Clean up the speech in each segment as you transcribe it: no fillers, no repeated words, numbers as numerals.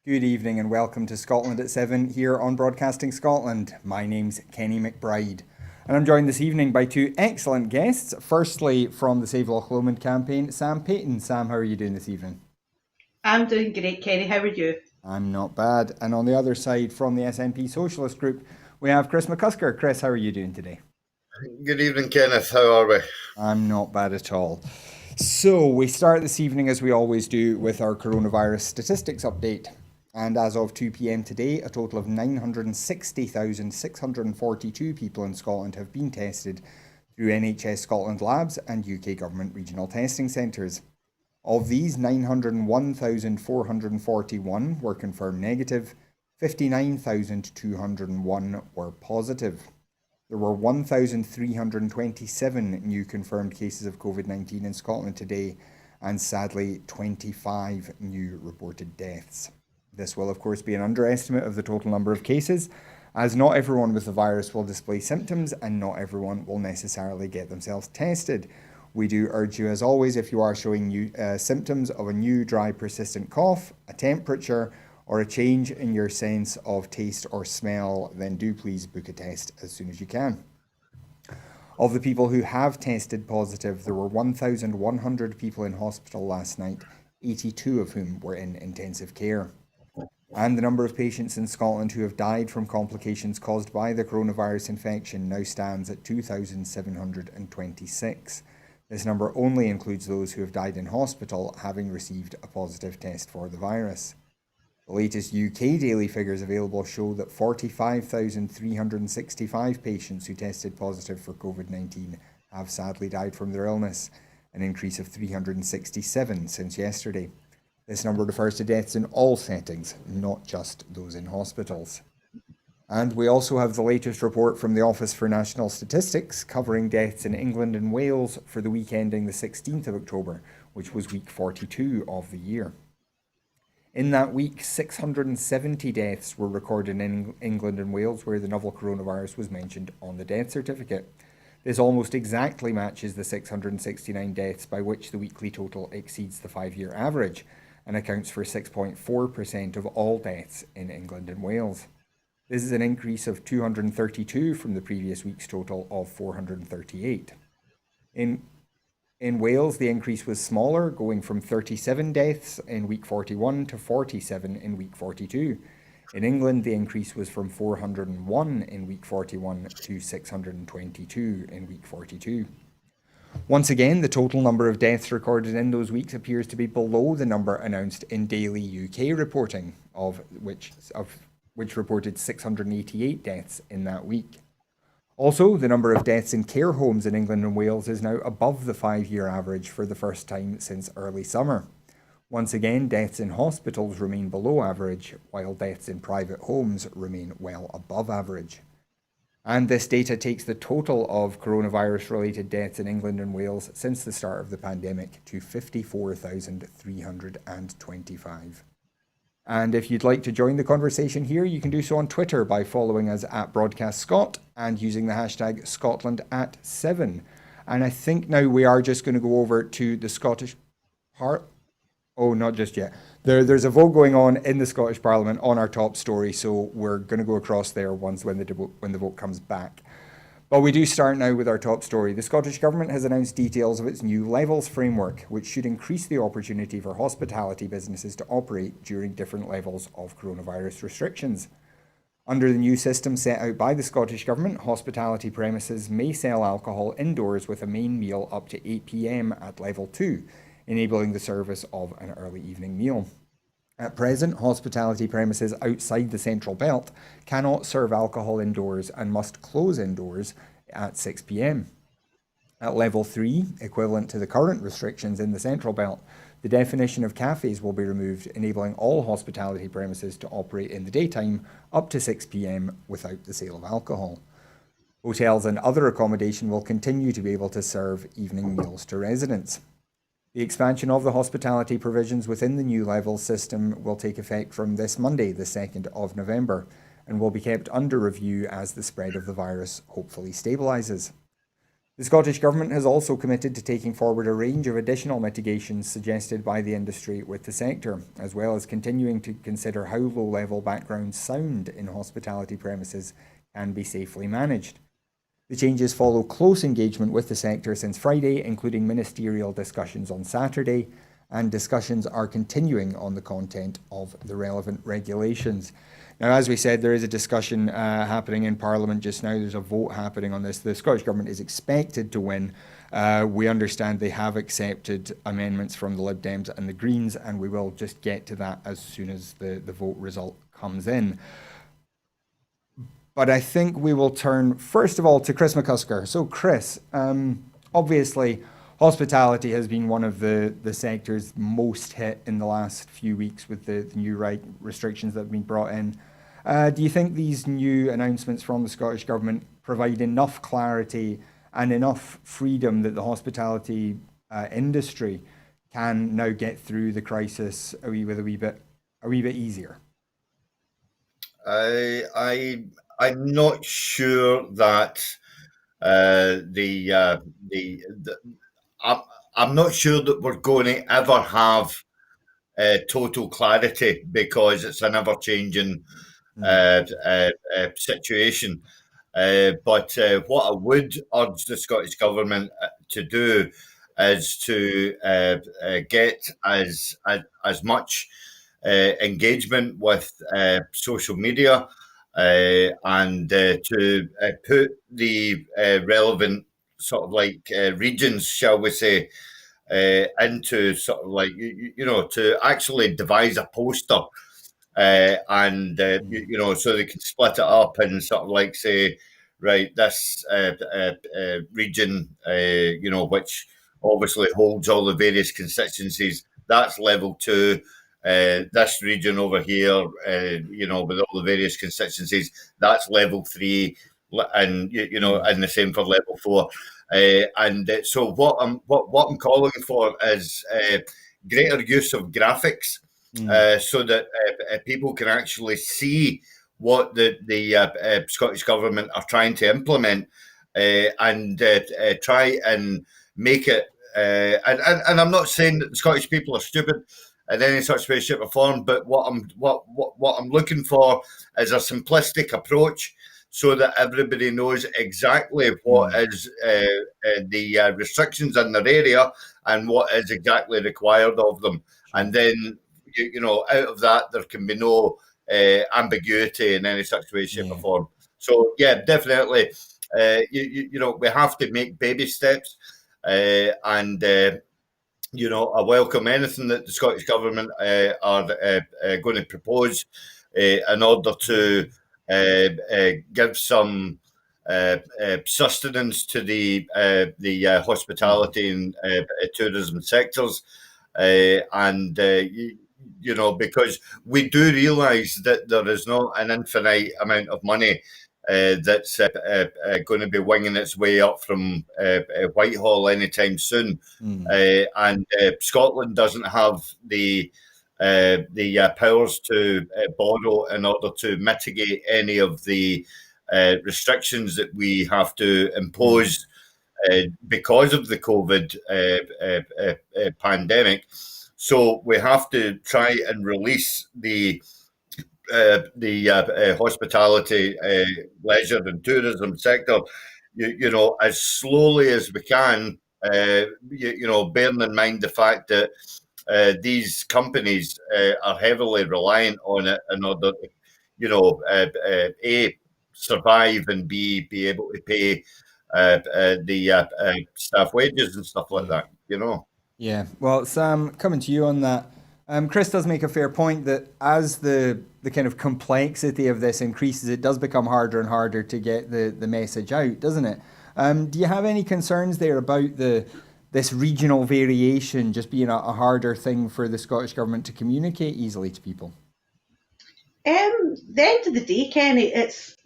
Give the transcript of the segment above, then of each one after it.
Good evening and welcome to Scotland at 7 here on Broadcasting Scotland. My name's Kenny McBride and I'm joined this evening by two excellent guests. Firstly, from the Save Loch Lomond campaign, Sam Payton. Sam, how are you doing this evening? I'm doing great, Kenny. How are you? I'm not bad. And on the other side, from the SNP Socialist Group, we have Chris McCusker. Chris, how are you doing today? Good evening, Kenneth. How are we? I'm not bad at all. So, we start this evening, as we always do, with our coronavirus statistics update. And as of 2 p.m. today, a total of 960,642 people in Scotland have been tested through NHS Scotland labs and UK government regional testing centres. Of these, 901,441 were confirmed negative, 59,201 were positive. There were 1,327 new confirmed cases of COVID-19 in Scotland today, and sadly, 25 new reported deaths. This will, of course, be an underestimate of the total number of cases, as not everyone with the virus will display symptoms and not everyone will necessarily get themselves tested. We do urge you, as always, if you are showing symptoms of a new, dry, persistent cough, a temperature, or a change in your sense of taste or smell, then do please book a test as soon as you can. Of the people who have tested positive, there were 1,100 people in hospital last night, 82 of whom were in intensive care. And the number of patients in Scotland who have died from complications caused by the coronavirus infection now stands at 2,726. This number only includes those who have died in hospital having received a positive test for the virus. The latest UK daily figures available show that 45,365 patients who tested positive for COVID-19 have sadly died from their illness, an increase of 367 since yesterday. This number refers to deaths in all settings, not just those in hospitals. And we also have the latest report from the Office for National Statistics covering deaths in England and Wales for the week ending the 16th of October, which was week 42 of the year. In that week, 670 deaths were recorded in England and Wales, where the novel coronavirus was mentioned on the death certificate. This almost exactly matches the 669 deaths by which the weekly total exceeds the 5-year average, and accounts for 6.4% of all deaths in England and Wales. This is an increase of 232 from the previous week's total of 438. In Wales, the increase was smaller, going from 37 deaths in week 41 to 47 in week 42. In England, the increase was from 401 in week 41 to 622 in week 42. Once again, the total number of deaths recorded in those weeks appears to be below the number announced in daily UK reporting, which reported 688 deaths in that week. Also, the number of deaths in care homes in England and Wales is now above the 5-year average for the first time since early summer. Once again, deaths in hospitals remain below average, while deaths in private homes remain well above average. And this data takes the total of coronavirus-related deaths in England and Wales since the start of the pandemic to 54,325. And if you'd like to join the conversation here, you can do so on Twitter by following us at BroadcastScot and using the hashtag Scotland@7. And I think now we are just going to go over to the Scottish part. Oh, not just yet. There's a vote going on in the Scottish Parliament on our top story, so we're going to go across there when the vote comes back. But we do start now with our top story. The Scottish Government has announced details of its new levels framework, which should increase the opportunity for hospitality businesses to operate during different levels of coronavirus restrictions. Under the new system set out by the Scottish Government, hospitality premises may sell alcohol indoors with a main meal up to 8 p.m. at level 2, enabling the service of an early evening meal. At present, hospitality premises outside the Central Belt cannot serve alcohol indoors and must close indoors at 6 p.m. At level 3, equivalent to the current restrictions in the Central Belt, the definition of cafes will be removed, enabling all hospitality premises to operate in the daytime up to 6 p.m. without the sale of alcohol. Hotels and other accommodation will continue to be able to serve evening meals to residents. The expansion of the hospitality provisions within the new levels system will take effect from this Monday, the 2nd of November, and will be kept under review as the spread of the virus hopefully stabilises. The Scottish Government has also committed to taking forward a range of additional mitigations suggested by the industry with the sector, as well as continuing to consider how low-level background sound in hospitality premises can be safely managed. The changes follow close engagement with the sector since Friday, including ministerial discussions on Saturday, and discussions are continuing on the content of the relevant regulations. Now, as we said, there is a discussion happening in Parliament just now. There's a vote happening on this. The Scottish Government is expected to win. We understand they have accepted amendments from the Lib Dems and the Greens, and we will just get to that as soon as the vote result comes in. But I think we will turn, first of all, to Chris McCusker. So, Chris, obviously, hospitality has been one of the sectors most hit in the last few weeks with the new restrictions that have been brought in. Do you think these new announcements from the Scottish Government provide enough clarity and enough freedom that the hospitality industry can now get through the crisis a wee bit easier? I'm not sure that I'm not sure that we're going to ever have total clarity because it's an ever-changing situation. But what I would urge the Scottish Government to do is to get as much engagement with social media and to put the relevant sort of like regions, shall we say, into sort of like to actually devise a poster and so they can split it up and sort of like say, right, this region, which obviously holds all the various constituencies, that's level 2. This region over here, with all the various constituencies, that's level 3, and and the same for level 4. So what I'm calling for is greater use of graphics, so that people can actually see what the Scottish Government are trying to implement, and try and make it. And I'm not saying that the Scottish people are stupid in any such way, shape, or form, but what I'm looking for is a simplistic approach, so that everybody knows exactly what is the restrictions in their area and what is exactly required of them. And then, out of that, there can be no ambiguity in any such way, shape, or form. So, yeah, definitely, we have to make baby steps, and I welcome anything that the Scottish Government are going to propose in order to give some sustenance to the hospitality and tourism sectors, and because we do realise that there is not an infinite amount of money that's going to be winging its way up from Whitehall anytime soon, and Scotland doesn't have the powers to borrow in order to mitigate any of the restrictions that we have to impose because of the COVID pandemic. So we have to try and release the hospitality, leisure and tourism sector, as slowly as we can, bearing in mind the fact that these companies are heavily reliant on it in order to, A, survive, and B, be able to pay the staff wages and stuff like that, Yeah, well, Sam, coming to you on that, Chris does make a fair point that as the kind of complexity of this increases, it does become harder and harder to get the message out, doesn't it? Do you have any concerns there about this regional variation just being a harder thing for the Scottish Government to communicate easily to people? The end of the day, Kenny, it's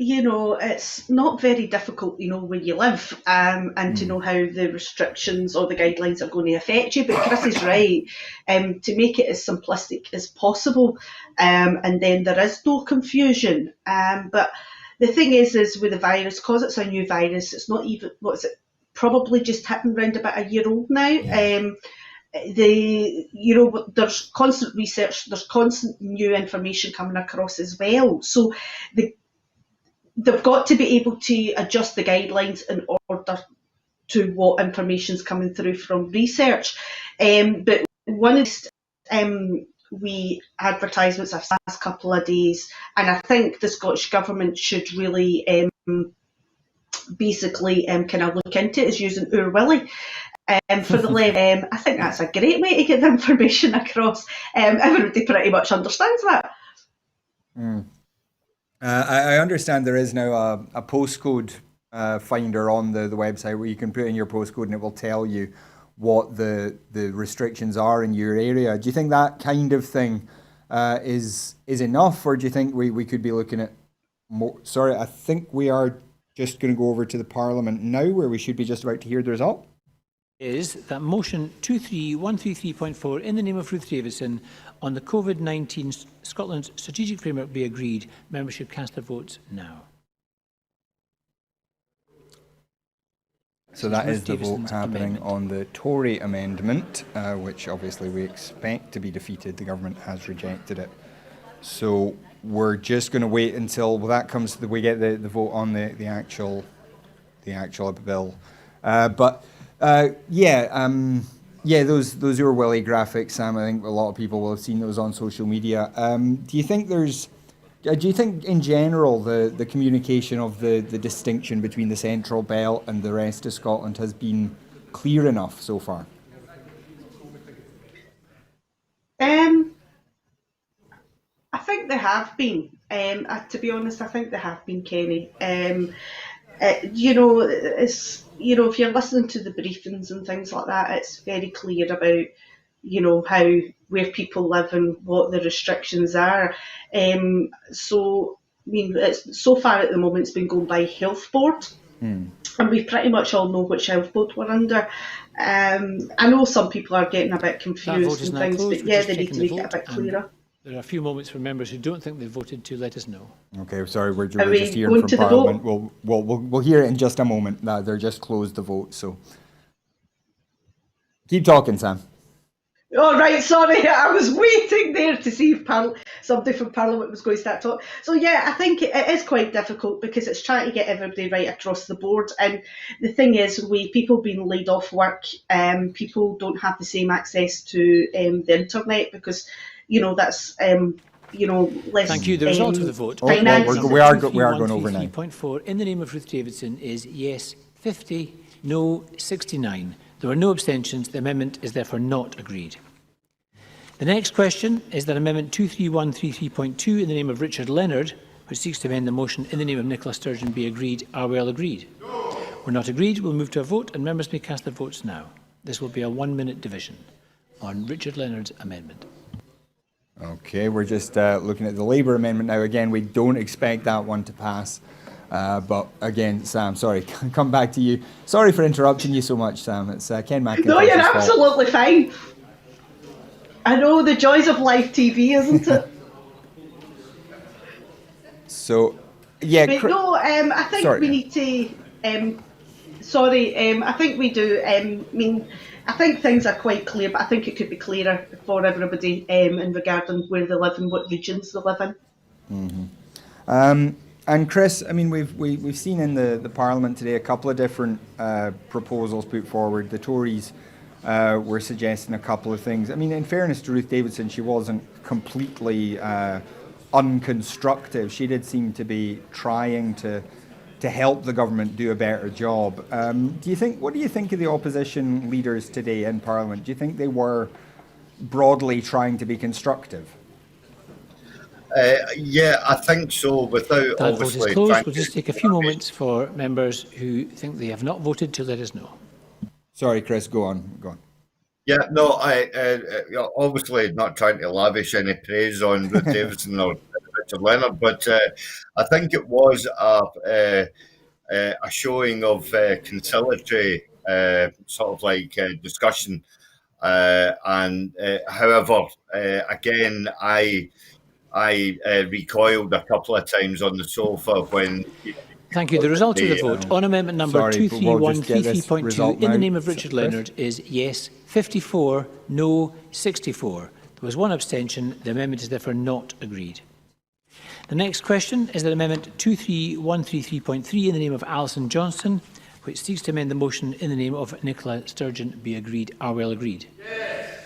not very difficult, where you live, and to know how the restrictions or the guidelines are going to affect you. But Chris is right, to make it as simplistic as possible, and then there is no confusion. But the thing is with the virus, because it's a new virus, it's not even probably just hitting round about a year old now. There's constant research, there's constant new information coming across as well. So they've got to be able to adjust the guidelines in order to what information's coming through from research. But one of the we advertisements I've seen the last couple of days, and I think the Scottish Government should really basically kind of look into it, is using Our Willie. For the levy. I think that's a great way to get the information across. Everybody pretty much understands that. I understand there is now a postcode finder on the website where you can put in your postcode and it will tell you what the restrictions are in your area. Do you think that kind of thing is enough, or do you think we could be looking at more? Sorry, I think we are just going to go over to the Parliament now, where we should be just about to hear the result. Is that motion 23133.4 in the name of Ruth Davidson on the COVID-19 Scotland Strategic Framework be agreed? Members should cast their votes now. So that is the vote happening on the Tory amendment, which obviously we expect to be defeated. The government has rejected it. So we're just going to wait until that comes. We get the vote on the actual bill. Those Our Willie graphics, Sam. I think a lot of people will have seen those on social media. Do you think in general the communication of the distinction between the Central Belt and the rest of Scotland has been clear enough so far? I think they have been. To be honest, I think they have been, Kenny. If you're listening to the briefings and things like that, it's very clear about, where people live and what the restrictions are. So far at the moment it's been going by Health Board, and we pretty much all know which Health Board we're under. I know some people are getting a bit confused and things, but they need to make it a bit clearer. There are a few moments for members who don't think they've voted to let us know. Okay, sorry, we're just hearing from Parliament. We'll hear it in just a moment. They're just closed the vote, so keep talking, Sam. Oh, right, sorry, I was waiting there to see if somebody from Parliament was going to start talking. So yeah, I think it is quite difficult because it's trying to get everybody right across the board. And the thing is, with people being laid off work, people don't have the same access to the internet because, that's less. Thank you. The result of the vote. We are going over now. 3.4 in the name of Ruth Davidson is yes 50, no 69. There were no abstentions. The amendment is therefore not agreed. The next question is that Amendment 23133.2 in the name of Richard Leonard, which seeks to amend the motion in the name of Nicola Sturgeon, be agreed. Are we all agreed? No. We're not agreed. We'll move to a vote and members may cast their votes now. This will be a 1-minute division on Richard Leonard's amendment. Okay, we're just looking at the Labour amendment now. Again, we don't expect that one to pass. But again, Sam, sorry, come back to you. Sorry for interrupting you so much, Sam. It's Ken McIntosh's No, you're absolutely fine. I know the joys of live TV, isn't it? So, yeah. But no, I think we need to. I think we do. I think things are quite clear, but I think it could be clearer for everybody in regarding where they live and what regions they live in. Mm-hmm. And Chris, I mean, we've seen in the Parliament today a couple of different proposals put forward. The Tories were suggesting a couple of things. I mean, in fairness to Ruth Davidson, she wasn't completely unconstructive. She did seem to be trying to help the government do a better job. What do you think of the opposition leaders today in Parliament? Do you think they were broadly trying to be constructive? I think so. Without that obviously vote is closed. We'll just take a few moments for members who think they have not voted to let us know. Sorry, Chris, go on. Yeah, no, I obviously not trying to lavish any praise on Ruth Davidson or Richard Leonard, but I think it was a showing of conciliatory sort of like discussion. However, again, I recoiled a couple of times on the sofa when Thank you. The result of the vote on amendment number Sorry, but we'll just get this 23133.2 result in the now. name of Richard Leonard is yes 54, no 64. There was one abstention. The amendment is therefore not agreed. The next question is that amendment 23133.3 in the name of Alison Johnston, which seeks to amend the motion in the name of Nicola Sturgeon, be agreed. Are we all agreed? Yes.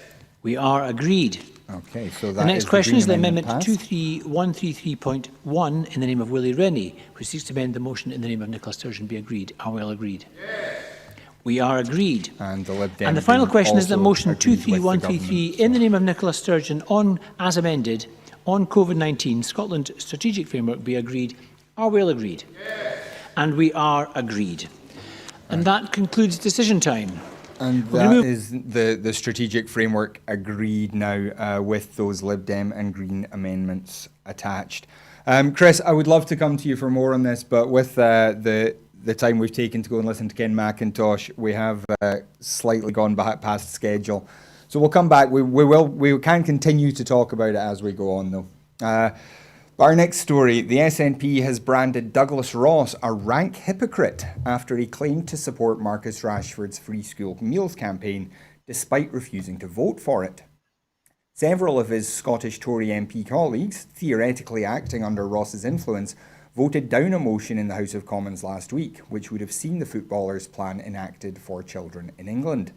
We are agreed. Okay, so that the next is question is the amendment amendment passed. 23133.1 in the name of Willie Rennie, which seeks to amend the motion in the name of Nicola Sturgeon, be agreed. Are we all agreed? Yes. We are agreed. And the Lib Dem And the final question is that also motion agreed with the 23133 government, in the name of Nicola Sturgeon on, as amended, on COVID-19 Scotland Strategic Framework be agreed. Are we all agreed? Yes. And we are agreed. And that concludes decision time. And that is the strategic framework agreed now with those Lib Dem and Green amendments attached. Chris, I would love to come to you for more on this, but with the time we've taken to go and listen to Ken McIntosh, we have slightly gone past schedule. So we'll come back. We can continue to talk about it as we go on, though. Our next story, the SNP has branded Douglas Ross a rank hypocrite after he claimed to support Marcus Rashford's free school meals campaign despite refusing to vote for it. Several of his Scottish Tory MP colleagues, theoretically acting under Ross's influence, voted down a motion in the House of Commons last week, which would have seen the footballer's plan enacted for children in England.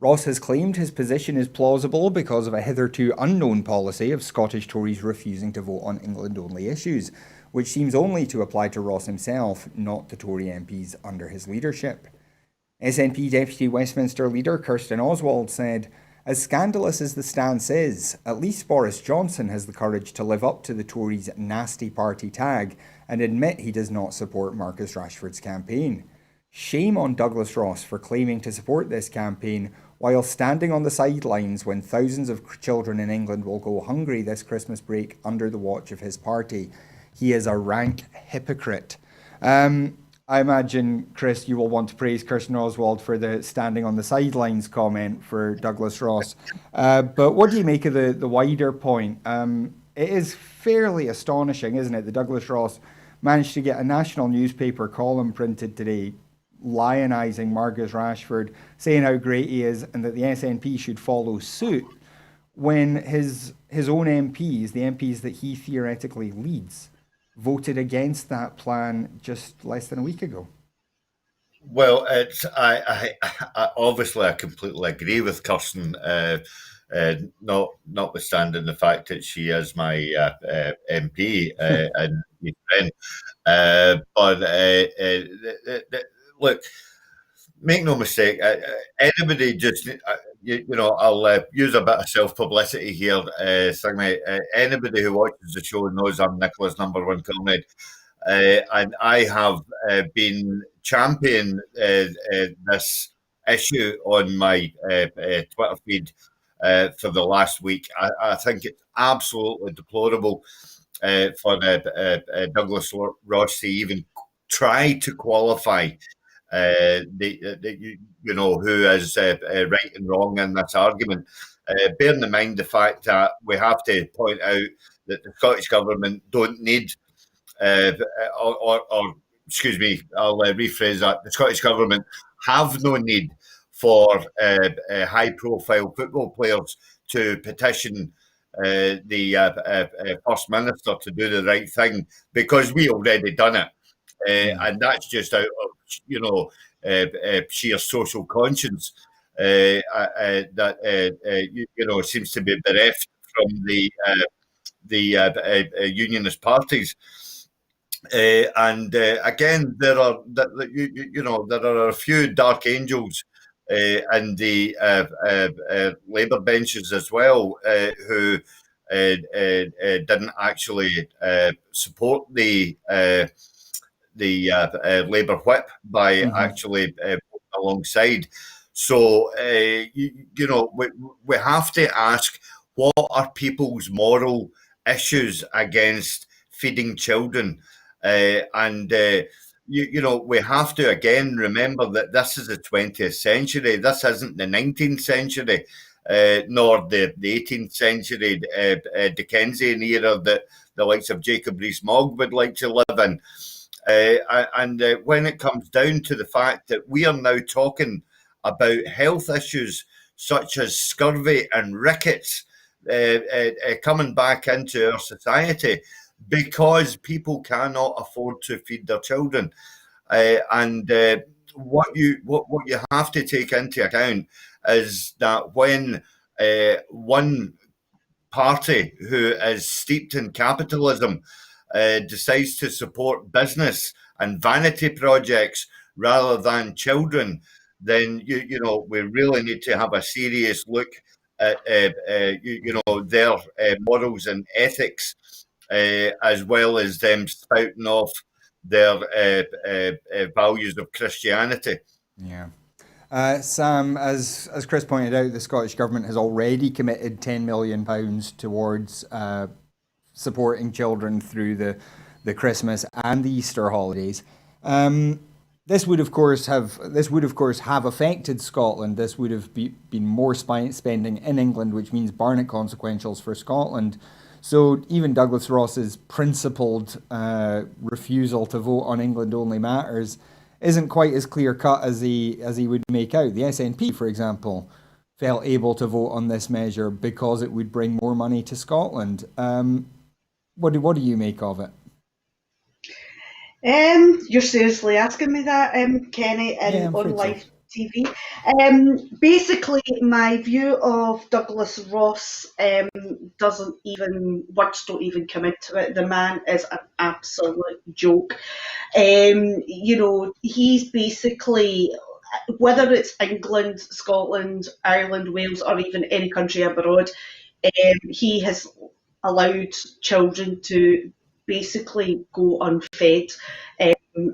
Ross has claimed his position is plausible because of a hitherto unknown policy of Scottish Tories refusing to vote on England-only issues, which seems only to apply to Ross himself, not the Tory MPs under his leadership. SNP Deputy Westminster Leader Kirsten Oswald said, "As scandalous as the stance is, at least Boris Johnson has the courage to live up to the Tories' nasty party tag and admit he does not support Marcus Rashford's campaign. Shame on Douglas Ross for claiming to support this campaign while standing on the sidelines when thousands of children in England will go hungry this Christmas break under the watch of his party. He is a rank hypocrite." I imagine, Chris, you will want to praise Kirsten Oswald for the standing on the sidelines comment for Douglas Ross. But what do you make of the wider point? It is fairly astonishing, isn't it, that Douglas Ross managed to get a national newspaper column printed today lionising Marcus Rashford, saying how great he is and that the SNP should follow suit, when his own MPs, the MPs that he theoretically leads, voted against that plan just less than a week ago. Well, I obviously I completely agree with Kirsten, notwithstanding the fact that she is my MP and my friend. Look, make no mistake, anybody just, I'll use a bit of self-publicity here. Anybody who watches the show knows I'm Nicola's #1 comrade. And I have been championing this issue on my Twitter feed for the last week. I think it's absolutely deplorable for Douglas Ross to even try to qualify who is right and wrong in this argument. Bearing in mind the fact that we have to point out that the Scottish Government don't need excuse me, I'll rephrase that. The Scottish Government have no need for high-profile football players to petition the First Minister to do the right thing, because we already done it. And that's just out of, sheer social conscience that, seems to be bereft from the unionist parties. Again, there are a few dark angels in the Labour benches as well, who didn't actually support the Labour whip by actually alongside. So we have to ask, what are people's moral issues against feeding children? We have to again remember that this is the 20th century. This isn't the 19th century, nor the 18th century Dickensian era that the likes of Jacob Rees-Mogg would like to live in. And when it comes down to the fact that we are now talking about health issues such as scurvy and rickets coming back into our society because people cannot afford to feed their children. What you have to take into account is that when one party who is steeped in capitalism decides to support business and vanity projects rather than children, then we really need to have a serious look at their morals and ethics, as well as them spouting off their values of Christianity. Yeah. Sam, as Chris pointed out, the Scottish Government has already committed £10 million towards supporting children through the Christmas and the Easter holidays. This would of course have affected Scotland. This would have been more spending in England, which means Barnett consequentials for Scotland. So even Douglas Ross's principled refusal to vote on England only matters isn't quite as clear cut as he would make out. The SNP, for example, felt able to vote on this measure because it would bring more money to Scotland. What do you make of it? You're seriously asking me that, Kenny, on live TV. Basically, my view of Douglas Ross words don't even come into it. The man is an absolute joke. He's basically, whether it's England, Scotland, Ireland, Wales, or even any country abroad, he has allowed children to basically go unfed,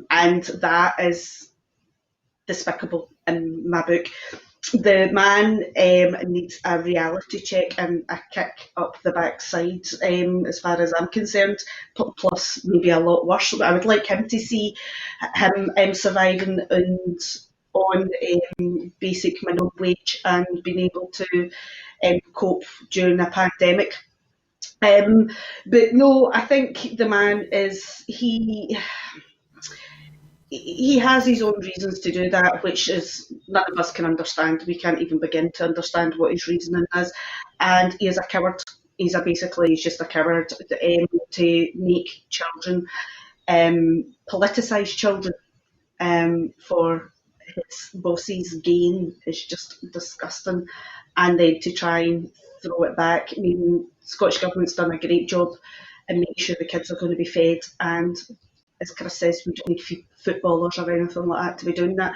and that is despicable in my book. The man needs a reality check and a kick up the backside, as far as I'm concerned, plus maybe a lot worse. I would like him to see him surviving and on basic minimum wage and being able to cope during a pandemic. But no, I think the man he has his own reasons to do that, which is none of us can understand. We can't even begin to understand what his reasoning is. And he is a coward. He's just a coward to make children, politicise children for his boss's gain is just disgusting. And then to try and throw it back. I mean, Scottish Government's done a great job in making sure the kids are going to be fed, and as Chris says, we don't need footballers or anything like that to be doing that.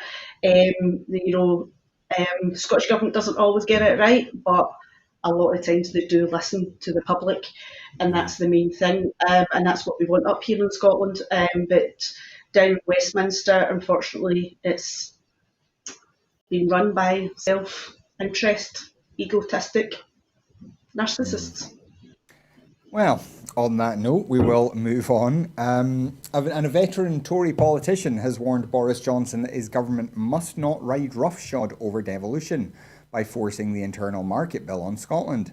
Scottish Government doesn't always get it right, but a lot of times they do listen to the public, and that's the main thing, and that's what we want up here in Scotland. But down in Westminster, unfortunately, it's been run by self-interest, egotistic narcissists. Well, on that note, we will move on. And a veteran Tory politician has warned Boris Johnson that his government must not ride roughshod over devolution by forcing the Internal Market Bill on Scotland.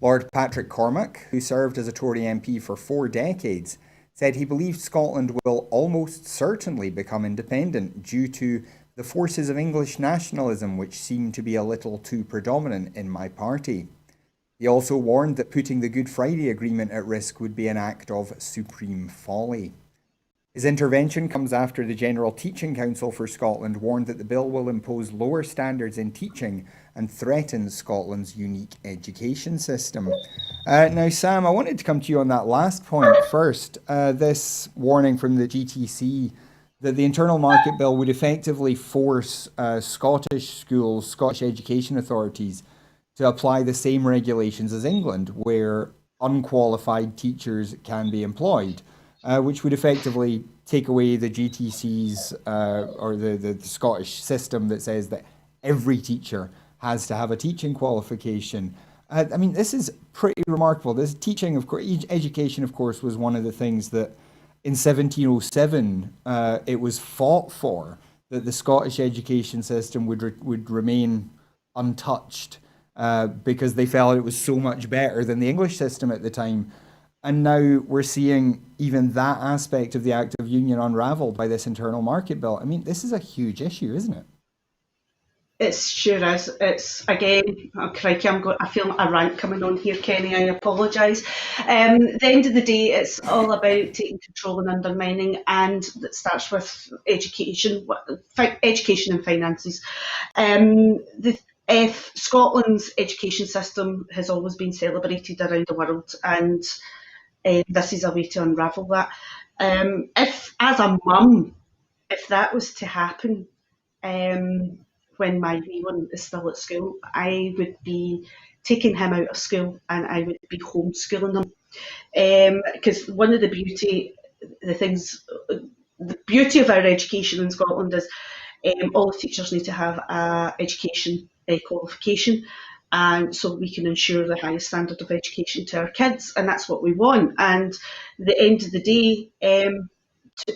Lord Patrick Cormack, who served as a Tory MP for 4 decades, said he believed Scotland will almost certainly become independent due to the forces of English nationalism, which seem to be a little too predominant in my party. He also warned that putting the Good Friday Agreement at risk would be an act of supreme folly. His intervention comes after the General Teaching Council for Scotland warned that the bill will impose lower standards in teaching and threatens Scotland's unique education system. Now, Sam, I wanted to come to you on that last point first. This warning from the GTC that the Internal Market Bill would effectively force Scottish schools, Scottish education authorities, to apply the same regulations as England, where unqualified teachers can be employed, which would effectively take away the GTC's or the Scottish system that says that every teacher has to have a teaching qualification. I mean, this is pretty remarkable. This teaching, of course, education, of course, was one of the things that in 1707 it was fought for, that the Scottish education system would remain untouched. Because they felt it was so much better than the English system at the time. And now we're seeing even that aspect of the Act of Union unravelled by this internal market bill. I mean, this is a huge issue, isn't it? It sure is. It's again, oh crikey, I feel a rant coming on here, Kenny. I apologise. At the end of the day, it's all about taking control and undermining, and that starts with education, education and finances. If Scotland's education system has always been celebrated around the world, and this is a way to unravel that. If, as a mum, if that was to happen, when my wee one is still at school, I would be taking him out of school and I would be homeschooling him. Because one of the beauty of our education in Scotland is all the teachers need to have a education qualification, and so we can ensure the highest standard of education to our kids, and that's what we want. And at the end of the day,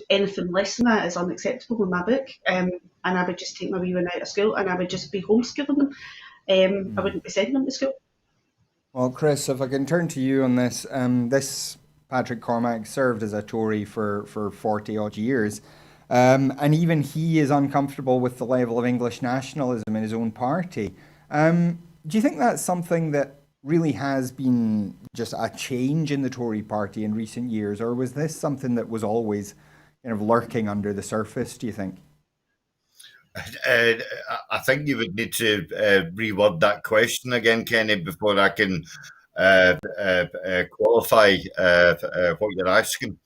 anything less than that is unacceptable in my book. And I would just take my wee one out of school and I would just be homeschooling them. I wouldn't be sending them to school. Well, Chris, if I can turn to you on this, this Patrick Cormack served as a Tory for 40 odd years. And even he is uncomfortable with the level of English nationalism in his own party. Do you think that's something that really has been just a change in the Tory party in recent years, or was this something that was always kind of lurking under the surface, do you think? I think you would need to reword that question again, Kenny, before I can qualify what you're asking.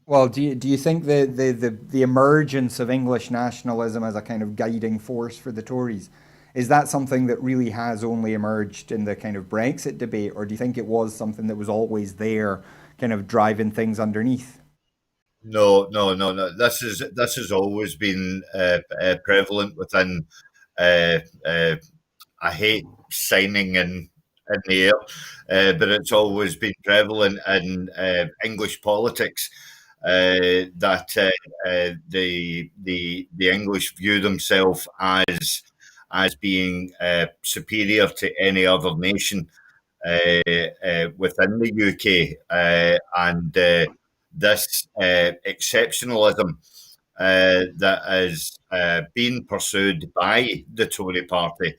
Well, do you think the emergence of English nationalism as a kind of guiding force for the Tories, is that something that really has only emerged in the kind of Brexit debate, or do you think it was something that was always there, kind of driving things underneath? No. This has always been prevalent within. I hate signing in the air, but it's always been prevalent in English politics. That the English view themselves as being superior to any other nation within the UK, and this exceptionalism that is being pursued by the Tory party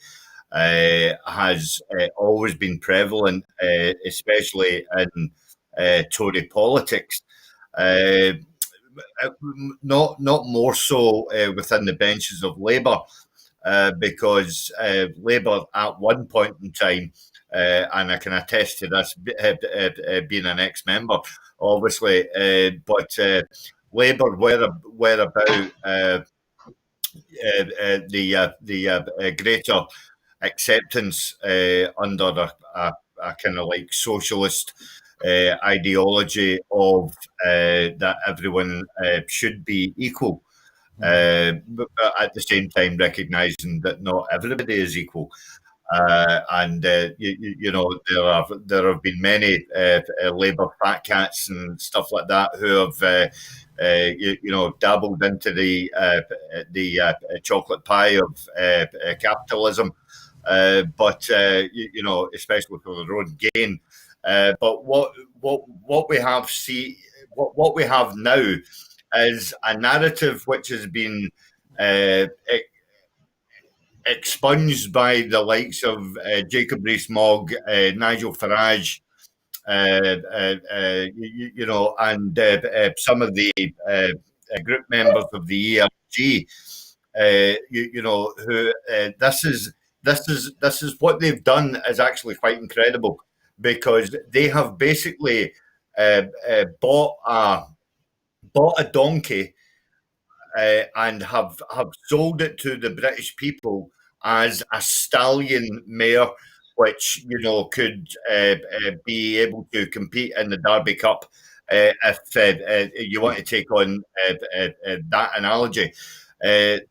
has always been prevalent, especially in Tory politics. Not more so within the benches of Labour, because Labour at one point in time, and I can attest to this, being an ex-member, obviously, but Labour were about the greater acceptance under a kind of like socialist ideology of that everyone should be equal, but at the same time recognising that not everybody is equal. And you know, there have been many Labour fat cats and stuff like that who have you know, dabbled into the chocolate pie of capitalism, but you know, especially for their own gain. But what we have now is a narrative which has been expunged by the likes of Jacob Rees-Mogg, Nigel Farage, you know, and some of the group members of the ERG, you know, who this is what they've done is actually quite incredible, because they have basically bought a donkey and have sold it to the British people as a stallion mare, which, you know, could be able to compete in the Derby Cup, if you want to take on that analogy. And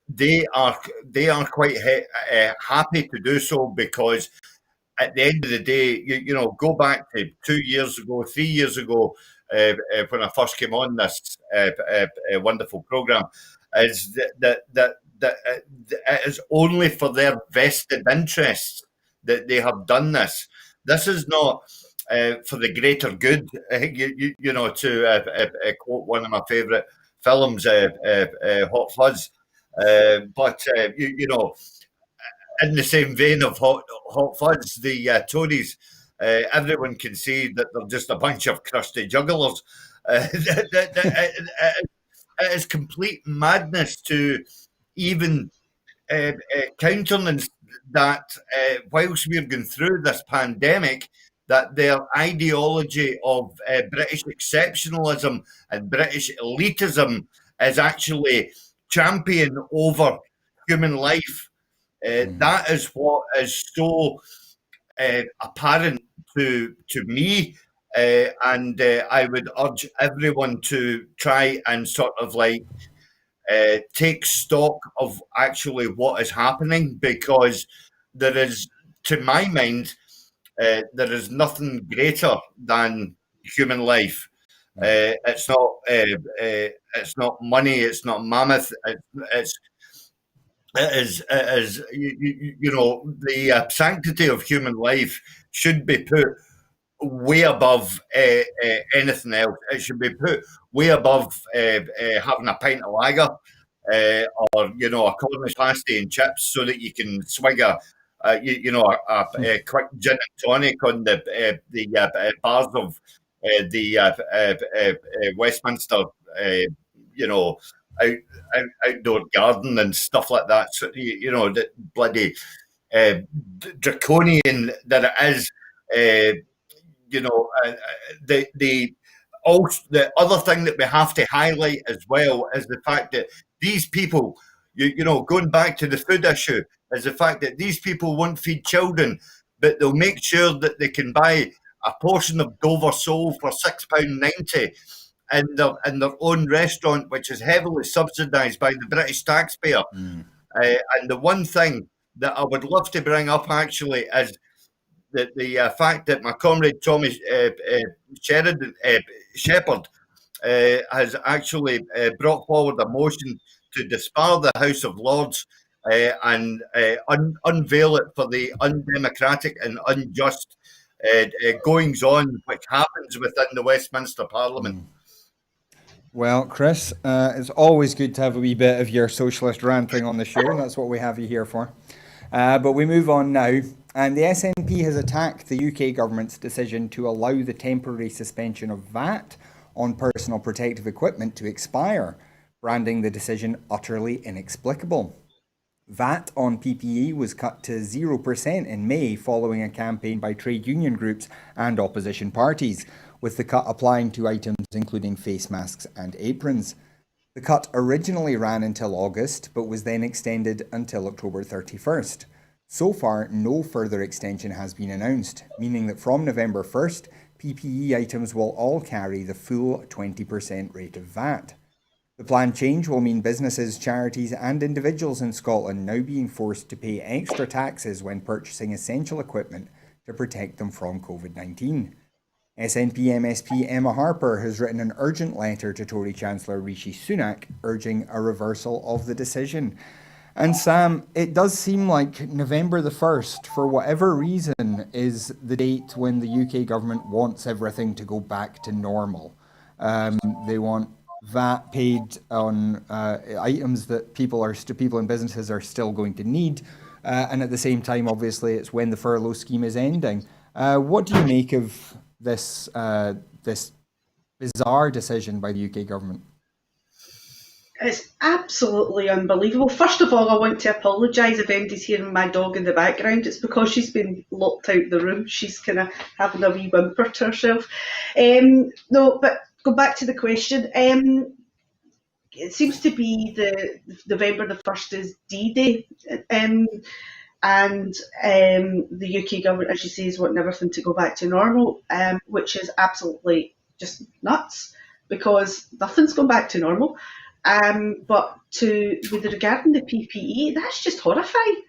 they are quite happy to do so, because at the end of the day, you know, go back to 2 years ago, 3 years ago, when I first came on this wonderful program, is that it is only for their vested interests that they have done this. This is not for the greater good. To quote one of my favourite films, Hot Fuzz. But in the same vein of Hot Fuzz, the Tories, everyone can see that they're just a bunch of crusty jugglers. It is complete madness to even countenance that whilst we're going through this pandemic, that their ideology of British exceptionalism and British elitism is actually champion over human life. That is what is so apparent to me, and I would urge everyone to try and sort of take stock of actually what is happening, because there is, to my mind, there is nothing greater than human life. It's not money. It's not mammoth. It is the sanctity of human life should be put way above anything else. It should be put way above having a pint of lager or a Cornish pasty and chips, so that you can swig a quick gin and tonic on the bars of the Westminster, outdoor garden and stuff like that. So, the bloody draconian that it is. The other thing that we have to highlight as well is the fact that these people, going back to the food issue, is the fact that these people won't feed children, but they'll make sure that they can buy a portion of Dover sole for £6.90 in their own restaurant, which is heavily subsidised by the British taxpayer. And the one thing that I would love to bring up actually is the fact that my comrade Tommy Shepherd has actually brought forward a motion to disbar the House of Lords and unveil it for the undemocratic and unjust goings on which happens within the Westminster Parliament. Well, Chris, it's always good to have a wee bit of your socialist ranting on the show, and that's what we have you here for. But we move on now, and the SNP has attacked the UK government's decision to allow the temporary suspension of VAT on personal protective equipment to expire, branding the decision utterly inexplicable. VAT on PPE was cut to 0% in May following a campaign by trade union groups and opposition parties, with the cut applying to items including face masks and aprons. The cut originally ran until August, but was then extended until October 31st. So far, no further extension has been announced, meaning that from November 1st, PPE items will all carry the full 20% rate of VAT. The planned change will mean businesses, charities and individuals in Scotland now being forced to pay extra taxes when purchasing essential equipment to protect them from COVID-19. SNP MSP Emma Harper has written an urgent letter to Tory Chancellor Rishi Sunak urging a reversal of the decision. And Sam, it does seem like November the 1st, for whatever reason, is the date when the UK government wants everything to go back to normal. They want VAT paid on items that people and businesses are still going to need. And at the same time, obviously, it's when the furlough scheme is ending. What do you make of this bizarre decision by the UK government? It's absolutely unbelievable. First of all, I want to apologise if anybody's hearing my dog in the background. It's because she's been locked out of the room. She's kind of having a wee whimper to herself. No, but go back to the question. It seems to be the November the 1st is D-Day. And the UK government, as you say, is wanting everything to go back to normal, which is absolutely just nuts, because nothing's gone back to normal. But with regarding the PPE, that's just horrifying.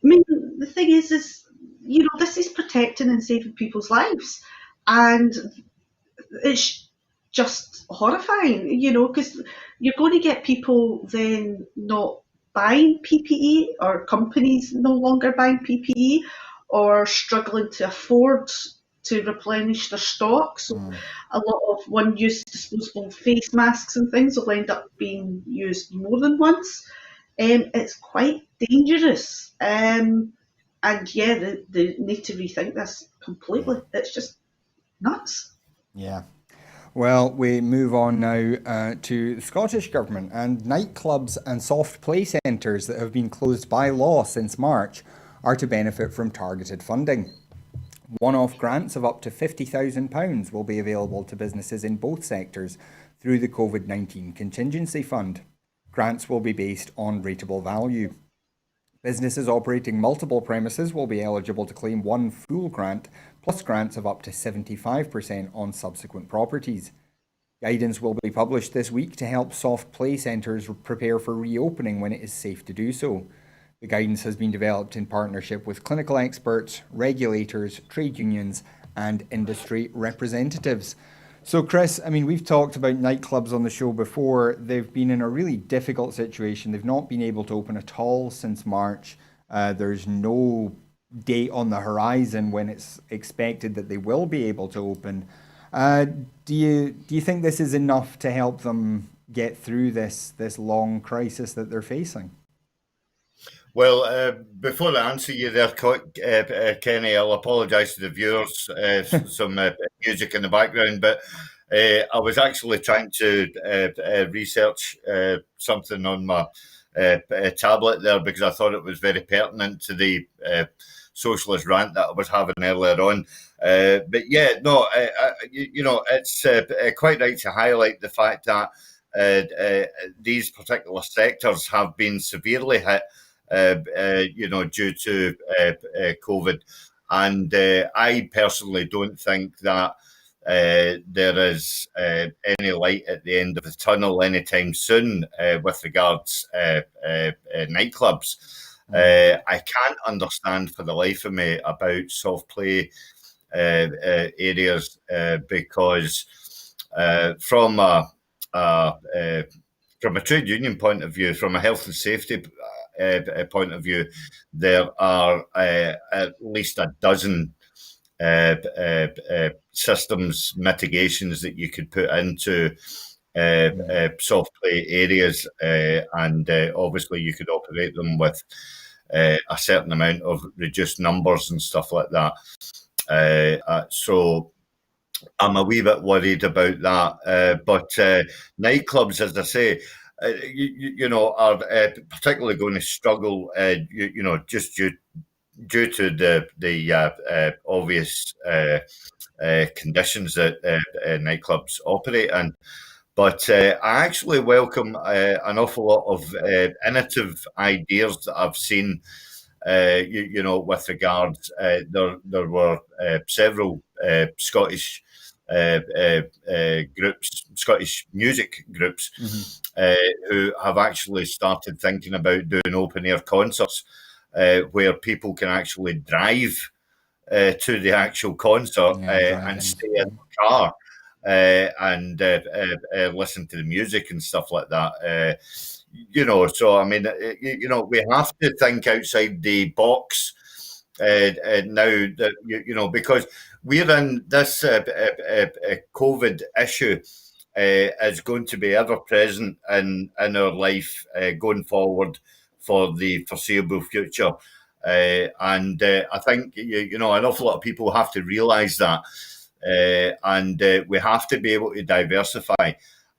I mean, the thing is this is protecting and saving people's lives, and it's just horrifying, because you're going to get people then not buying PPE, or companies no longer buying PPE, or struggling to afford to replenish their stock. So a lot of one-use disposable face masks and things will end up being used more than once. It's quite dangerous. And yeah, they need to rethink this completely. It's just nuts. Yeah. Well, we move on now to the Scottish Government, and nightclubs and soft play centres that have been closed by law since March are to benefit from targeted funding. One-off grants of up to £50,000 will be available to businesses in both sectors through the COVID-19 Contingency Fund. Grants will be based on rateable value. Businesses operating multiple premises will be eligible to claim one full grant, plus grants of up to 75% on subsequent properties. Guidance will be published this week to help soft play centres prepare for reopening when it is safe to do so. The guidance has been developed in partnership with clinical experts, regulators, trade unions, and industry representatives. So, Chris, I mean, we've talked about nightclubs on the show before. They've been in a really difficult situation. They've not been able to open at all since March. There's no date on the horizon when it's expected that they will be able to open. Do you think this is enough to help them get through this long crisis that they're facing? Well, before I answer you there, Kenny, I'll apologise to the viewers, some music in the background, but I was actually trying to research something on my tablet there because I thought it was very pertinent to the socialist rant that I was having earlier on. But yeah, no, it's quite right to highlight the fact that these particular sectors have been severely hit due to COVID. And I personally don't think that there is any light at the end of the tunnel anytime soon with regards nightclubs. I can't understand for the life of me about soft play areas because from a trade union point of view, from a health and safety point of view, there are at least a dozen systems mitigations that you could put into soft play areas, and obviously you could operate them with a certain amount of reduced numbers and stuff like that. So I'm a wee bit worried about that. But nightclubs, as I say, are particularly going to struggle, just due to the obvious conditions that nightclubs operate in. But I actually welcome an awful lot of innovative ideas that I've seen, with regards. There were several Scottish groups, Scottish music groups, who have actually started thinking about doing open air concerts where people can actually drive to the actual concert and stay in the car and listen to the music and stuff like that. So I mean, we have to think outside the box now that because we're in this COVID issue is going to be ever present in our life going forward for the foreseeable future. And I think, an awful lot of people have to realise that. And we have to be able to diversify.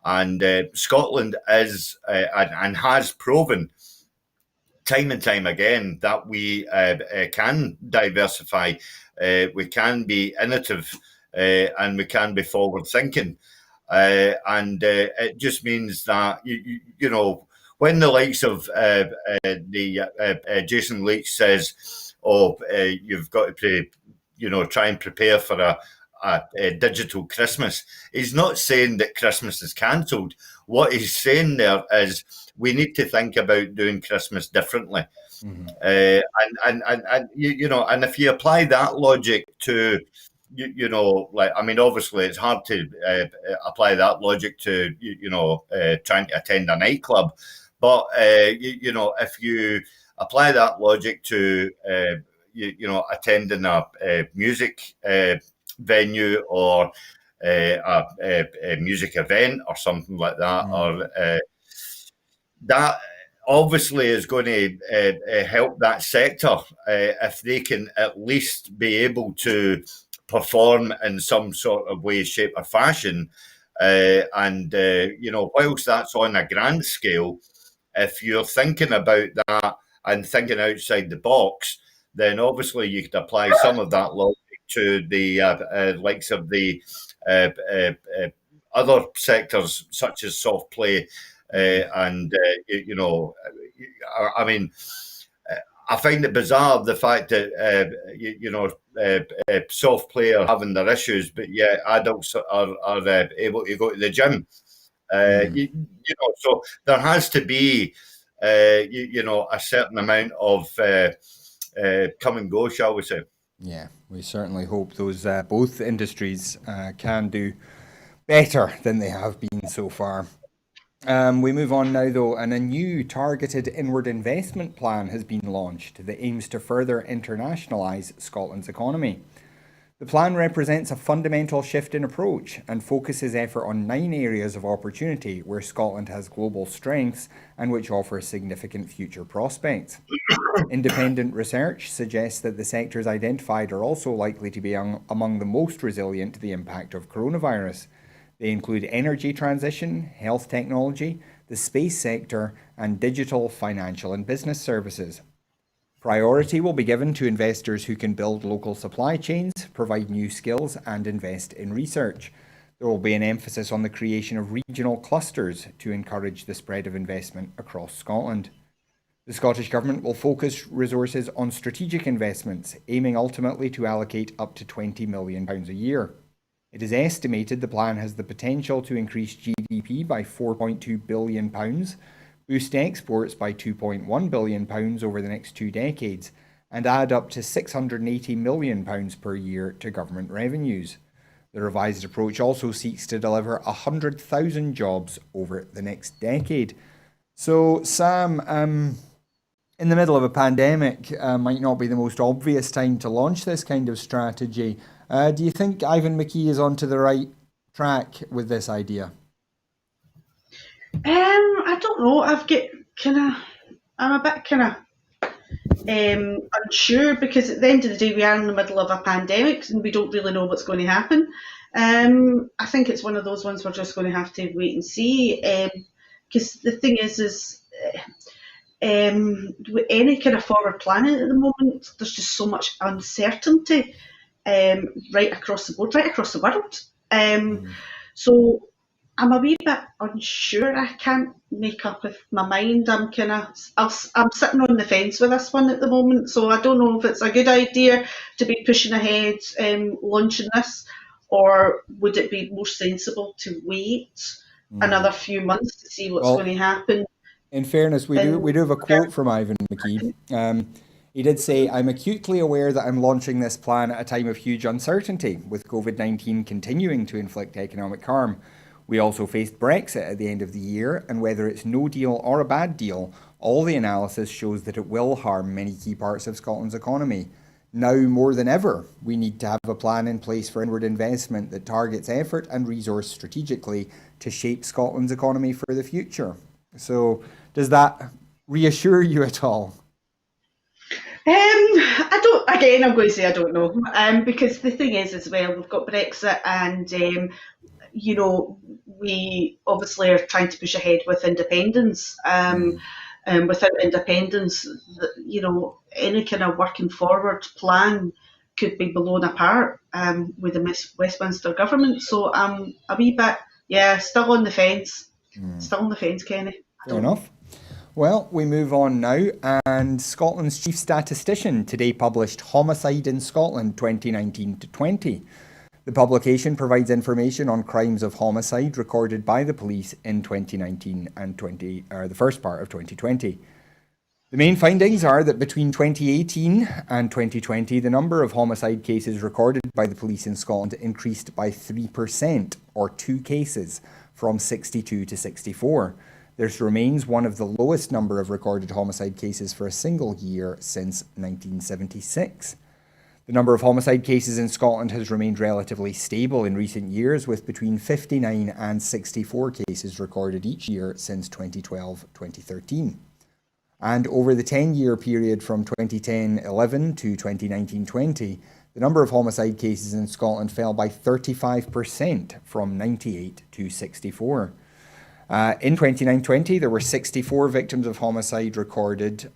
And Scotland is and has proven time and time again that we can diversify, we can be innovative, and we can be forward thinking. And it just means that, when the likes of Jason Leach says, you've got to try and prepare for a digital Christmas, he's not saying that Christmas is cancelled. What he's saying there is we need to think about doing Christmas differently. And if you apply that logic to, obviously it's hard to apply that logic to, trying to attend a nightclub. But, if you apply that logic to, attending a music venue or a music event or something like that, or that obviously is going to help that sector if they can at least be able to perform in some sort of way, shape, or fashion. Whilst that's on a grand scale, if you're thinking about that and thinking outside the box, then obviously you could apply some of that logic to the likes of the other sectors such as soft play. I find it bizarre the fact that soft play are having their issues, but yet adults are able to go to the gym. So there has to be a certain amount of come and go, shall we say? Yeah, we certainly hope those both industries can do better than they have been so far. We move on now, though, and a new targeted inward investment plan has been launched that aims to further internationalise Scotland's economy. The plan represents a fundamental shift in approach and focuses effort on 9 areas of opportunity where Scotland has global strengths and which offer significant future prospects. Independent research suggests that the sectors identified are also likely to be among the most resilient to the impact of coronavirus. They include energy transition, health technology, the space sector, and digital, financial and business services. Priority will be given to investors who can build local supply chains, provide new skills, and invest in research. There will be an emphasis on the creation of regional clusters to encourage the spread of investment across Scotland. The Scottish Government will focus resources on strategic investments, aiming ultimately to allocate up to £20 million a year. It is estimated the plan has the potential to increase GDP by £4.2 billion, boost exports by £2.1 billion over the next 2 decades, and add up to £680 million per year to government revenues. The revised approach also seeks to deliver 100,000 jobs over the next decade. So, Sam, in the middle of a pandemic, might not be the most obvious time to launch this kind of strategy. Do you think Ivan McKee is onto the right track with this idea? I don't know. I'm a bit unsure, because at the end of the day we are in the middle of a pandemic and we don't really know what's going to happen. I think it's one of those ones we're just going to have to wait and see. Because the thing is with any kind of forward planning at the moment, there's just so much uncertainty. Right across the board, right across the world. So I'm a wee bit unsure. I can't make up with my mind. I'm sitting on the fence with this one at the moment. So I don't know if it's a good idea to be pushing ahead, launching this, or would it be more sensible to wait another few months to see what's going to happen? In fairness, we do have a quote from Ivan McKee. He did say, "I'm acutely aware that I'm launching this plan at a time of huge uncertainty, with COVID-19 continuing to inflict economic harm. We also faced Brexit at the end of the year, and whether it's no deal or a bad deal, all the analysis shows that it will harm many key parts of Scotland's economy. Now more than ever, we need to have a plan in place for inward investment that targets effort and resource strategically to shape Scotland's economy for the future." So, does that reassure you at all? I'm going to say I don't know, because the thing is as well, we've got Brexit, and we obviously are trying to push ahead with independence. Without independence, any kind of working forward plan could be blown apart with the Westminster government. So I'm a wee bit, still on the fence. Still on the fence, Kenny. Fair enough. Well, we move on now, and Scotland's chief statistician today published Homicide in Scotland 2019 to 20. The publication provides information on crimes of homicide recorded by the police in 2019 and the first part of 2020. The main findings are that between 2018 and 2020, the number of homicide cases recorded by the police in Scotland increased by 3%, or 2 cases, from 62 to 64. This remains one of the lowest number of recorded homicide cases for a single year since 1976. The number of homicide cases in Scotland has remained relatively stable in recent years, with between 59 and 64 cases recorded each year since 2012-2013. And over the 10-year period from 2010-11 to 2019-20, the number of homicide cases in Scotland fell by 35%, from 98 to 64. In 2019-20, there were 64 victims of homicide recorded,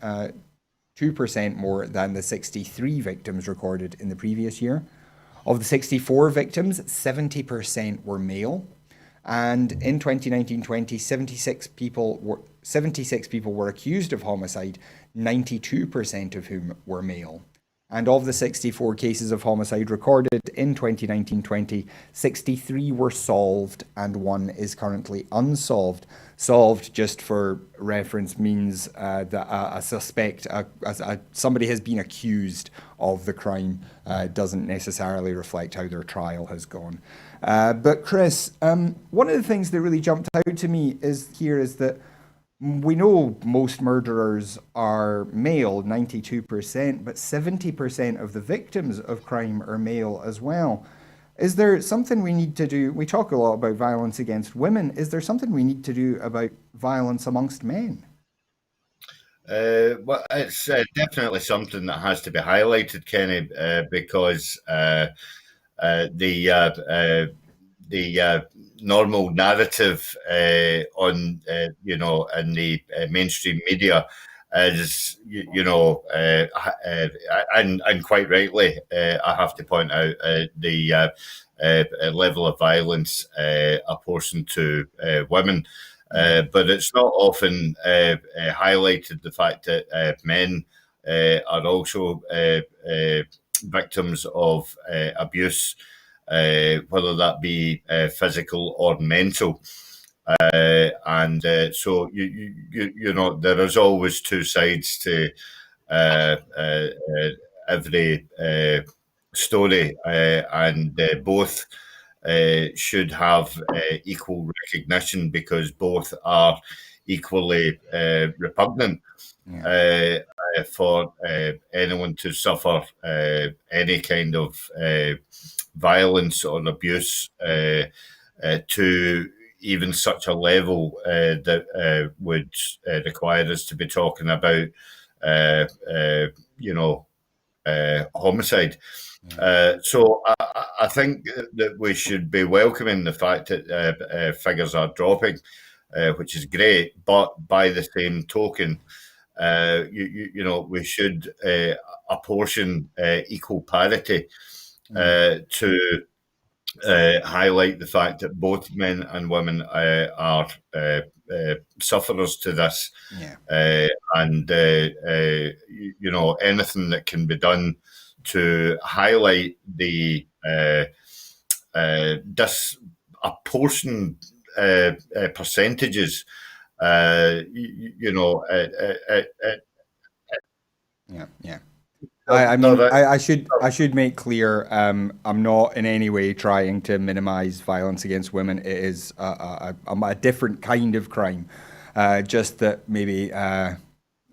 2% more than the 63 victims recorded in the previous year. Of the 64 victims, 70% were male. And in 2019-20, 76 people were accused of homicide, 92% of whom were male. And of the 64 cases of homicide recorded in 2019-20, 63 were solved and one is currently unsolved. Solved, just for reference, means that a suspect, somebody has been accused of the crime, doesn't necessarily reflect how their trial has gone. But Chris, one of the things that really jumped out to me is that we know most murderers are male, 92%, but 70% of the victims of crime are male as well. Is there something we need to do? We talk a lot about violence against women. Is there something we need to do about violence amongst men? Well, it's definitely something that has to be highlighted, Kenny, because the normal narrative on in the mainstream media is and quite rightly, I have to point out the level of violence apportioned to women. But it's not often highlighted the fact that men are also victims of abuse, whether that be physical or mental. So there is always two sides to every story, and both should have equal recognition, because both are equally repugnant. Yeah. For anyone to suffer any kind of violence or abuse to even such a level that would require us to be talking about homicide. So I think that we should be welcoming the fact that figures are dropping, which is great. But by the same token, we should apportion equal parity to highlight the fact that both men and women are sufferers to this. Yeah. Anything that can be done to highlight the disapportioned percentages, Yeah. I should make clear, I'm not in any way trying to minimize violence against women. It is a different kind of crime. Just that maybe the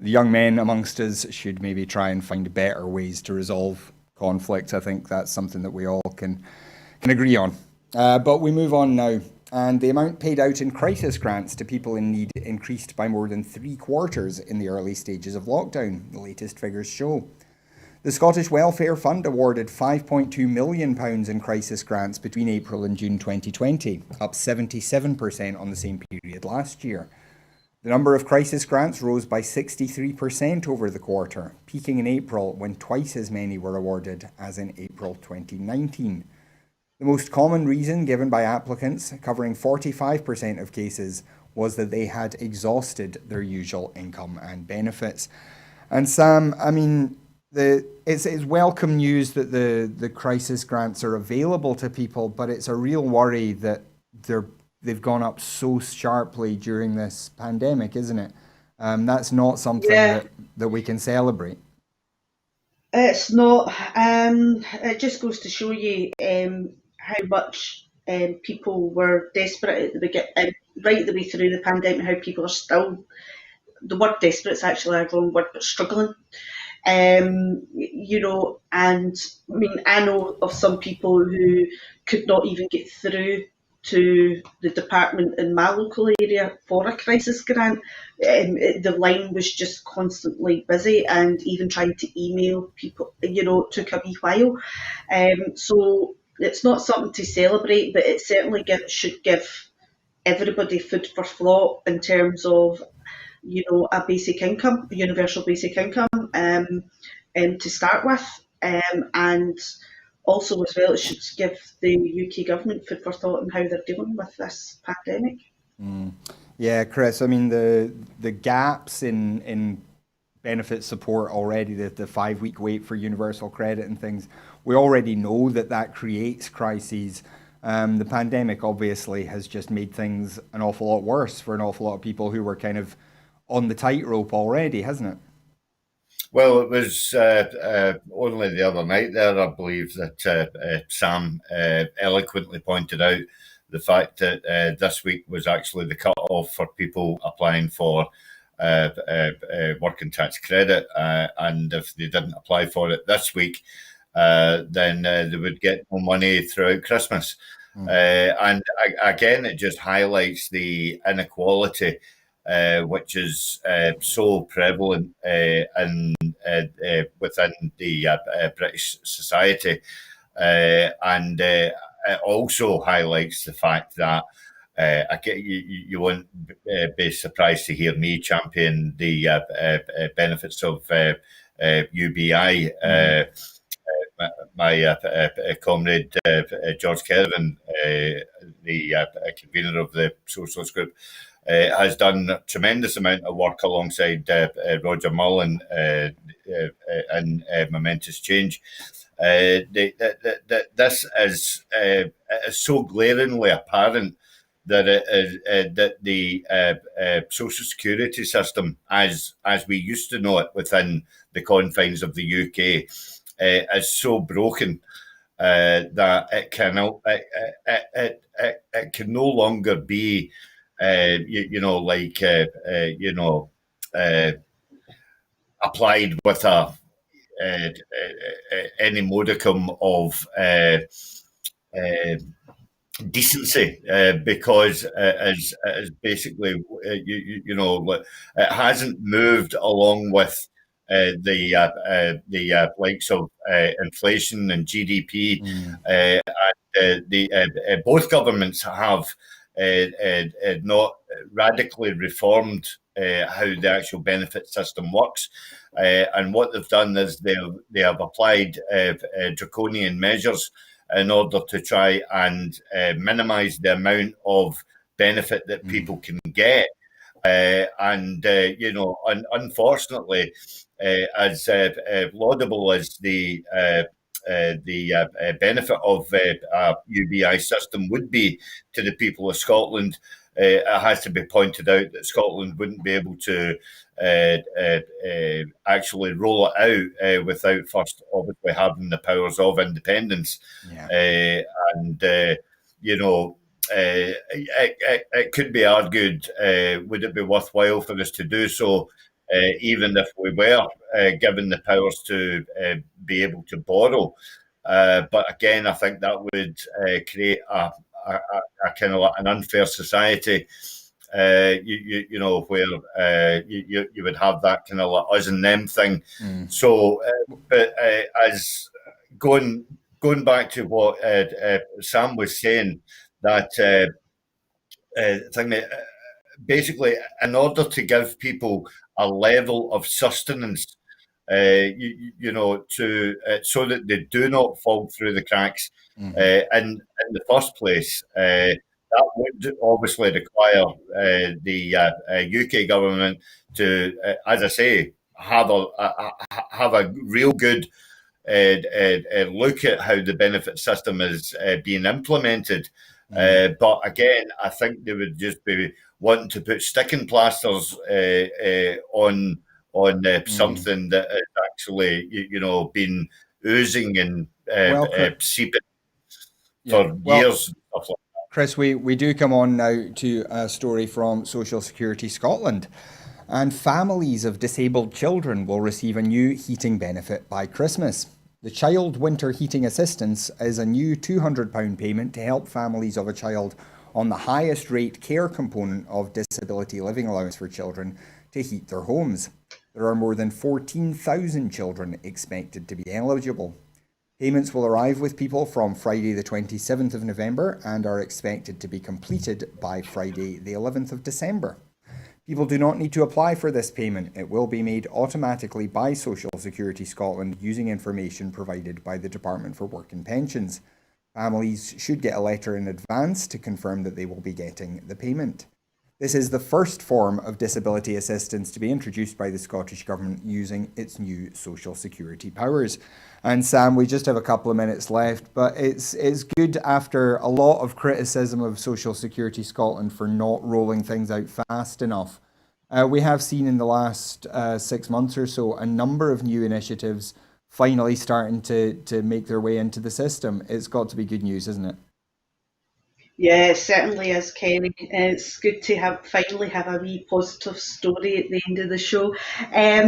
young men amongst us should maybe try and find better ways to resolve conflict. I think that's something that we all can agree on. But we move on now. And the amount paid out in crisis grants to people in need increased by more than 3/4 in the early stages of lockdown, the latest figures show. The Scottish Welfare Fund awarded £5.2 million in crisis grants between April and June 2020, up 77% on the same period last year. The number of crisis grants rose by 63% over the quarter, peaking in April when twice as many were awarded as in April 2019. The most common reason given by applicants, covering 45% of cases, was that they had exhausted their usual income and benefits. And Sam, I mean, it's welcome news that the crisis grants are available to people, but it's a real worry that they've gone up so sharply during this pandemic, isn't it? That's not something that we can celebrate. It's not. It just goes to show you how much people were desperate at the beginning. right the way through the pandemic, how people are still, the word desperate is actually a wrong word, but struggling. You know, and I mean, I know of some people who could not even get through to the department in my local area for a crisis grant. The line was just constantly busy, and even trying to email people, you know, took a wee while. So it's not something to celebrate, but it certainly should give everybody food for thought in terms of, you know, a basic income, a universal basic income, to start with, and also as well, it should give the UK government food for thought on how they're dealing with this pandemic. Yeah, Chris, I mean, the gaps in benefit support already, the 5-week wait for universal credit and things, we already know that creates crises. The pandemic obviously has just made things an awful lot worse for an awful lot of people who were kind of on the tightrope already, hasn't it? Well, it was only the other night there, I believe, that Sam eloquently pointed out the fact that this week was actually the cut-off for people applying for working tax credit, and if they didn't apply for it this week, then they would get no money throughout Christmas. And again, it just highlights the inequality which is so prevalent within the British society, and it also highlights the fact that you won't be surprised to hear me champion the benefits of UBI. My comrade George Kervin, the convener of the Socialist Group, has done a tremendous amount of work alongside Roger Mullen in Momentous Change. This is so glaringly apparent that that the social security system, as we used to know it within the confines of the UK, is so broken that it can no longer be applied with any modicum of decency, because it is basically it hasn't moved along with the likes of inflation and GDP. Both governments have not radically reformed how the actual benefit system works, and what they've done is they have applied draconian measures in order to try and minimise the amount of benefit that people can get. Unfortunately, as laudable as the benefit of a UBI system would be to the people of Scotland, it has to be pointed out that Scotland wouldn't be able to actually roll it out without first obviously having the powers of independence. It could be argued, would it be worthwhile for us to do so, even if we were given the powers to be able to borrow? But again, I think that would create a kind of like an unfair society, where you would have that kind of like us and them thing. So, but as going back to what Sam was saying, that thing that basically, in order to give people a level of sustenance, so that they do not fall through the cracks in the first place, that would obviously require the UK government to, as I say, have a real good look at how the benefit system is being implemented. But again, I think they would just be wanting to put sticking plasters on something that has actually, been oozing and seeping for years. And stuff like Chris, we do come on now to a story from Social Security Scotland. And families of disabled children will receive a new heating benefit by Christmas. The Child Winter Heating Assistance is a new £200 payment to help families of a child on the highest rate care component of disability living allowance for children to heat their homes. There are more than 14,000 children expected to be eligible. Payments will arrive with people from Friday the 27th of November and are expected to be completed by Friday the 11th of December. People do not need to apply for this payment. It will be made automatically by Social Security Scotland using information provided by the Department for Work and Pensions. Families should get a letter in advance to confirm that they will be getting the payment. This is the first form of disability assistance to be introduced by the Scottish Government using its new social security powers. And Sam, we just have a couple of minutes left, but it's good after a lot of criticism of Social Security Scotland for not rolling things out fast enough. We have seen in the last 6 months or so a number of new initiatives finally starting to make their way into the system. It's got to be good news, isn't it? Yeah, it certainly is, Kenny. It's good to finally have a wee positive story at the end of the show. At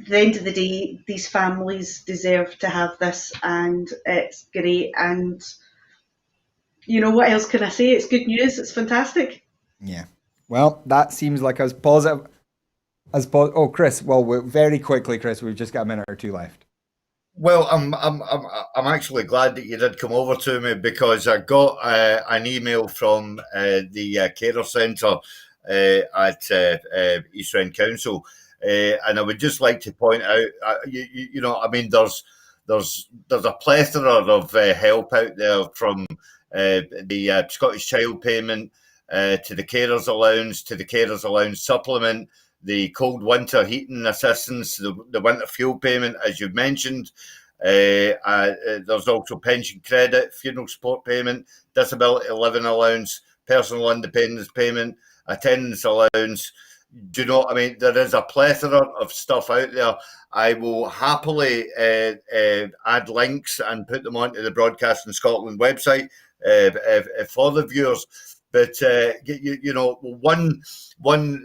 the end of the day, these families deserve to have this, and it's great. And what else can I say? It's good news. It's fantastic. Yeah. Well, that seems like as positive as Oh, Chris. Well, very quickly, Chris. We've just got a minute or two left. Well, I'm actually glad that you did come over to me, because I got an email from the carer centre at East End Council, and I would just like to point out, there's a plethora of help out there, from the Scottish Child Payment to the Carers Allowance, to the Carers Allowance Supplement, the cold winter heating assistance, the winter fuel payment, as you've mentioned. There's also pension credit, funeral support payment, disability living allowance, personal independence payment, attendance allowance. Do you know what I mean? There is a plethora of stuff out there. I will happily add links and put them onto the Broadcasting Scotland website for the viewers. But one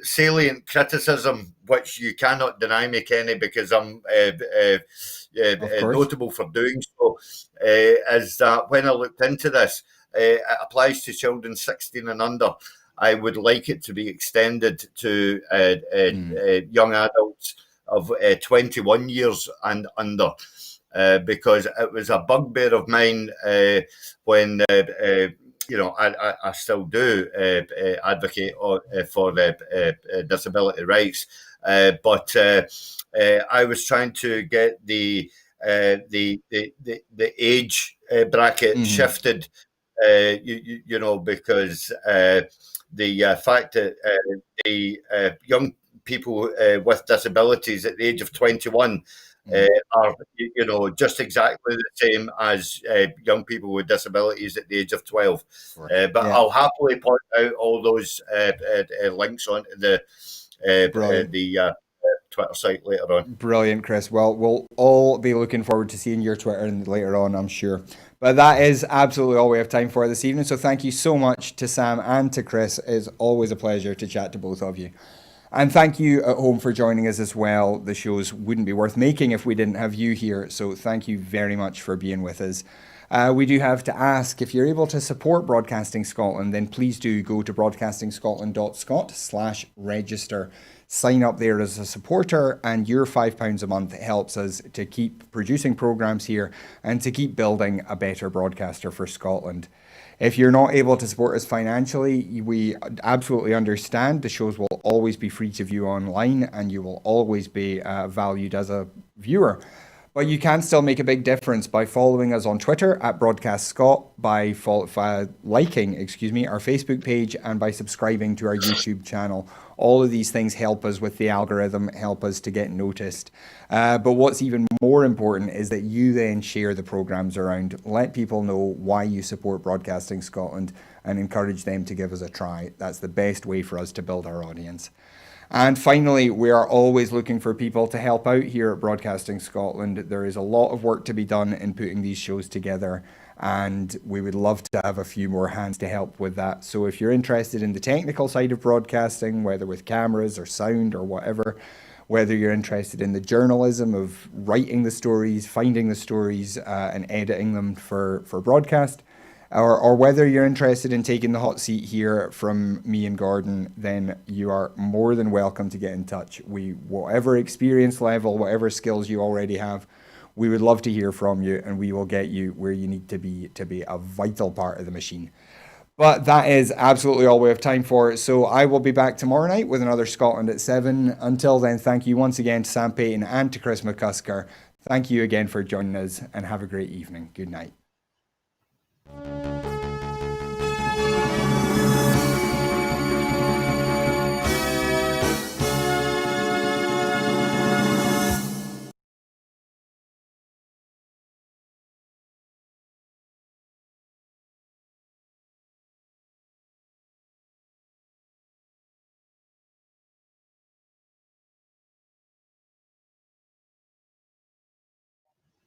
salient criticism, which you cannot deny me, Kenny, because I'm notable for doing so, is that when I looked into this, it applies to children 16 and under. I would like it to be extended to young adults of 21 years and under, because it was a bugbear of mine when. I still do advocate for disability rights, but I was trying to get the age bracket shifted, because the fact that the young people with disabilities at the age of 21 are, just exactly the same as young people with disabilities at the age of 12. But yeah. I'll happily point out all those links onto the Twitter site later on. Brilliant, Chris. Well, we'll all be looking forward to seeing your Twitter later on, I'm sure. But that is absolutely all we have time for this evening. So thank you so much to Sam and to Chris. It's always a pleasure to chat to both of you. And thank you at home for joining us as well. The shows wouldn't be worth making if we didn't have you here. So thank you very much for being with us. We do have to ask, if you're able to support Broadcasting Scotland, then please do go to broadcastingscotland.scot/register. Sign up there as a supporter, and your £5 a month helps us to keep producing programmes here and to keep building a better broadcaster for Scotland. If you're not able to support us financially, we absolutely understand. The shows will always be free to view online, and you will always be valued as a viewer. But you can still make a big difference by following us on Twitter at Broadcast Scot, by liking our Facebook page, and by subscribing to our YouTube channel. All of these things help us with the algorithm, help us to get noticed. But what's even more important is that you then share the programmes around. Let people know why you support Broadcasting Scotland and encourage them to give us a try. That's the best way for us to build our audience. And finally, we are always looking for people to help out here at Broadcasting Scotland. There is a lot of work to be done in putting these shows together. and we would love to have a few more hands to help with that. So if you're interested in the technical side of broadcasting, whether with cameras or sound or whatever, whether you're interested in the journalism of writing the stories, finding the stories, and editing them for broadcast, or whether you're interested in taking the hot seat here from me and Gordon, then you are more than welcome to get in touch. Whatever experience level, whatever skills you already have, we would love to hear from you, and we will get you where you need to be a vital part of the machine. But that is absolutely all we have time for. So I will be back tomorrow night with another Scotland at 7. Until then, thank you once again to Sam Payton and to Chris McCusker. Thank you again for joining us, and have a great evening. Good night.